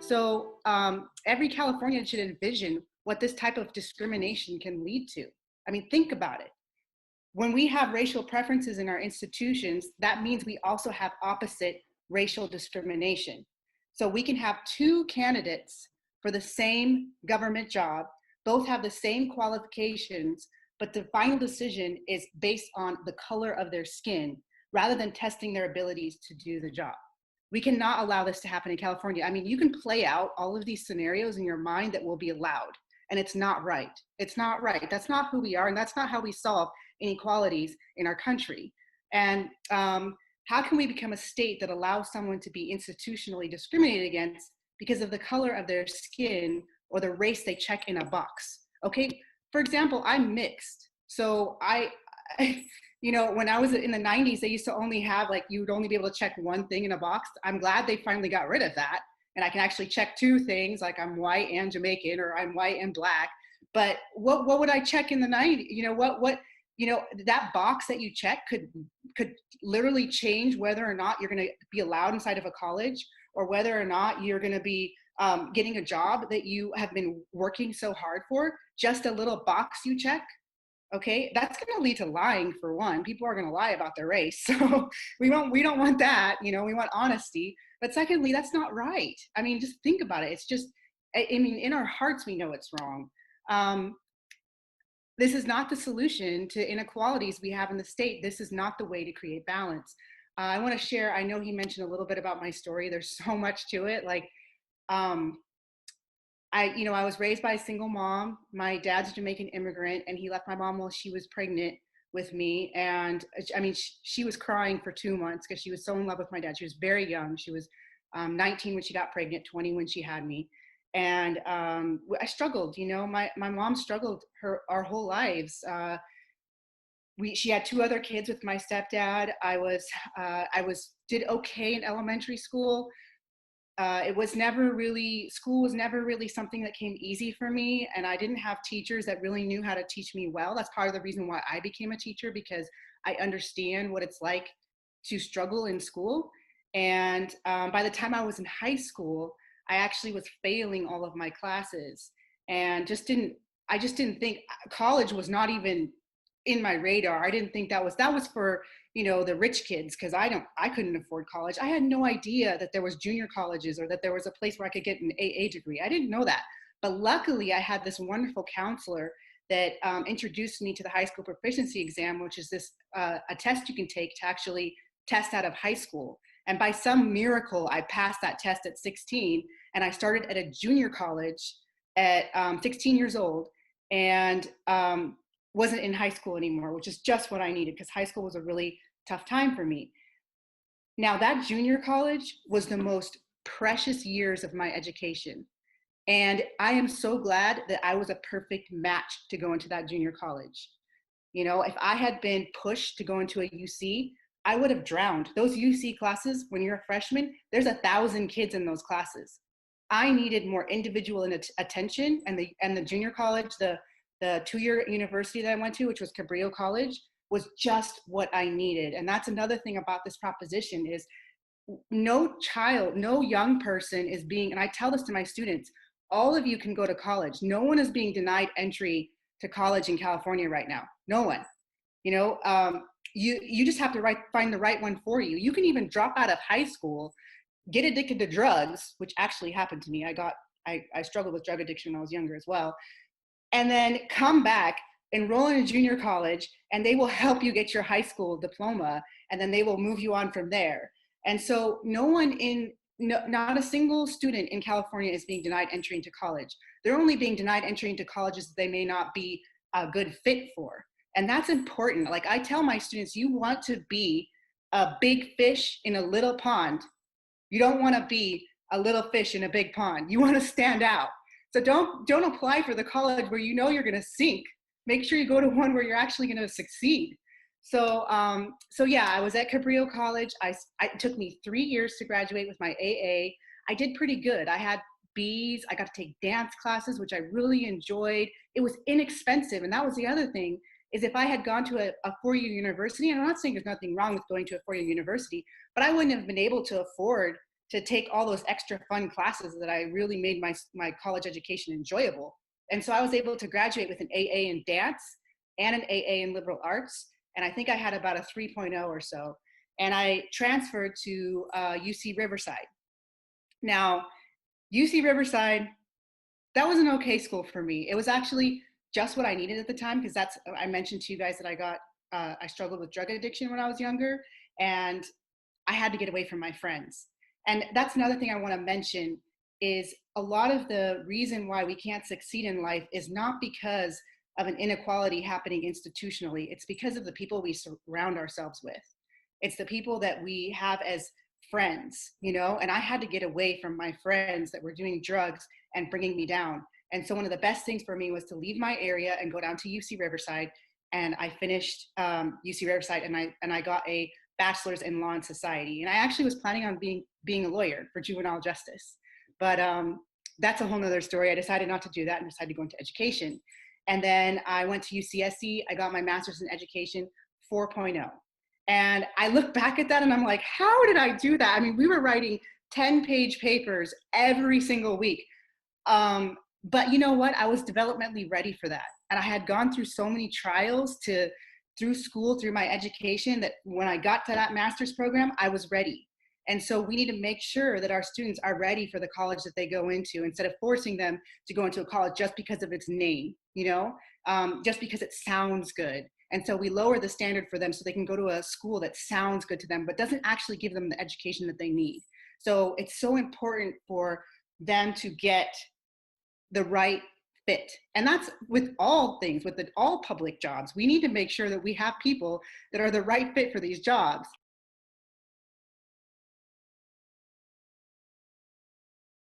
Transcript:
So every Californian should envision what this type of discrimination can lead to. I mean, think about it. When we have racial preferences in our institutions, that means we also have opposite racial discrimination. So we can have two candidates for the same government job, both have the same qualifications, but the final decision is based on the color of their skin rather than testing their abilities to do the job. We cannot allow this to happen in California. I mean, you can play out all of these scenarios in your mind that will be allowed, and it's not right. It's not right. That's not who we are, and that's not how we solve inequalities in our country. And how can we become a state that allows someone to be institutionally discriminated against because of the color of their skin or the race they check in a box? Okay, for example, I'm mixed. So you know, when I was in the 90s, they used to only have, like, you would only be able to check one thing in a box. I'm glad they finally got rid of that. And I can actually check two things, like I'm white and Jamaican, or I'm white and black. But what would I check in the 90s? You know, that box that you check could literally change whether or not you're going to be allowed inside of a college, or whether or not you're going to be getting a job that you have been working so hard for. Just a little box you check. Okay, that's going to lead to lying, for one. People are going to lie about their race. So we don't want that. You know, we want honesty. But secondly, that's not right. I mean, just think about it. It's just, I mean, in our hearts, we know it's wrong. This is not the solution to inequalities we have in the state. This is not the way to create balance. I want to share, I know he mentioned a little bit about my story. There's so much to it. Like, I was raised by a single mom. My dad's a Jamaican immigrant, and he left my mom while she was pregnant with me. And I mean, she was crying for 2 months because she was so in love with my dad. She was very young. She was 19 when she got pregnant, 20 when she had me. And I struggled, you know, my mom struggled our whole lives. She had 2 other kids with my stepdad. Did okay in elementary school. School was never really something that came easy for me, and I didn't have teachers that really knew how to teach me well. That's part of the reason why I became a teacher, because I understand what it's like to struggle in school. And by the time I was in high school, I actually was failing all of my classes, and I just didn't think college was not even in my radar. I didn't think that was for, you know, the rich kids, because I couldn't afford college. I had no idea that there was junior colleges, or that there was a place where I could get an AA degree. I didn't know that. But luckily, I had this wonderful counselor that introduced me to the high school proficiency exam, which is a test you can take to actually test out of high school. And by some miracle, I passed that test at 16, and I started at a junior college at 16 years old, and wasn't in high school anymore, which is just what I needed, because high school was a really tough time for me. Now, that junior college was the most precious years of my education. And I am so glad that I was a perfect match to go into that junior college. You know, if I had been pushed to go into a UC, I would have drowned. Those UC classes, when you're a freshman, there's 1,000 kids in those classes. I needed more individual attention, and the junior college, the 2-year university that I went to, which was Cabrillo College, was just what I needed. And that's another thing about this proposition is no young person is being, and I tell this to my students, all of you can go to college. No one is being denied entry to college in California right now. No one. You know, you just have to find the right one for you. You can even drop out of high school, get addicted to drugs, which actually happened to me. I struggled with drug addiction when I was younger as well. And then come back, enroll in a junior college, and they will help you get your high school diploma, and then they will move you on from there. And so not a single student in California is being denied entry into college. They're only being denied entry into colleges they may not be a good fit for. And that's important. Like, I tell my students, you want to be a big fish in a little pond. You don't want to be a little fish in a big pond. You want to stand out. So don't apply for the college where you know you're going to sink. Make sure you go to one where you're actually going to succeed. So yeah, I was at Cabrillo College. It took me 3 years to graduate with my AA. I did pretty good. I had Bs. I got to take dance classes, which I really enjoyed. It was inexpensive. And that was the other thing, is if I had gone to a 4-year university, and I'm not saying there's nothing wrong with going to a 4-year university, but I wouldn't have been able to afford to take all those extra fun classes that I really made my college education enjoyable. And so I was able to graduate with an AA in dance and an AA in liberal arts. And I think I had about a 3.0 or so. And I transferred to UC Riverside. Now, UC Riverside, that was an okay school for me. It was actually just what I needed at the time, because I mentioned to you guys that I struggled with drug addiction when I was younger, and I had to get away from my friends. And that's another thing I want to mention is a lot of the reason why we can't succeed in life is not because of an inequality happening institutionally. It's because of the people we surround ourselves with. It's the people that we have as friends, you know, and I had to get away from my friends that were doing drugs and bringing me down. And so one of the best things for me was to leave my area and go down to UC Riverside. And I finished UC Riverside, and I got a bachelor's in law and society. And I actually was planning on being a lawyer for juvenile justice, but that's a whole nother story. I decided not to do that and decided to go into education. And then I went to UCSC. I got my master's in education 4.0. And I look back at that and I'm like, how did I do that? I mean, we were writing 10-page papers every single week. But you know what? I was developmentally ready for that. And I had gone through so many trials through school, through my education, that when I got to that master's program, I was ready. And so we need to make sure that our students are ready for the college that they go into, instead of forcing them to go into a college just because of its name, you know, just because it sounds good. And so we lower the standard for them so they can go to a school that sounds good to them, but doesn't actually give them the education that they need. So it's so important for them to get the right fit. And that's with all things, all public jobs. We need to make sure that we have people that are the right fit for these jobs.